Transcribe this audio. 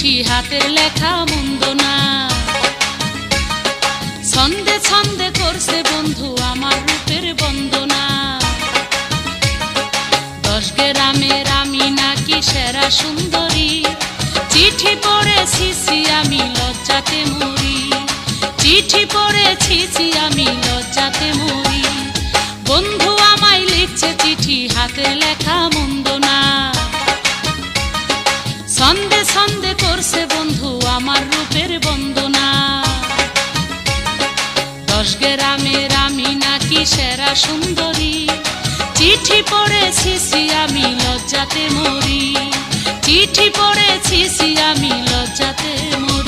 চিঠি হাতের লেখা মন্দ না। ছন্দে ছন্দে করছে বন্ধু আমার রূপের বন্দনা। 10 গ্রামের আমি নাকি সেরা সুন্দরী, চিঠি পড়েছি আমি লজ্জাতে মরি। চিঠি পড়েছি আমি লজ্জাতে মরি। বন্ধু আমায় লিখছে চিঠি হাতের লেখা মন্দ না। ছন্দে ছন্দে করছে বন্ধু আমার রূপের বন্দনা। 10 গ্রামের আমি নাকি সেরা সুন্দরী, চিঠি পড়েছি আমি লজ্জাতে মরি। চিঠি পড়েছি আমি লজ্জাতে মরি।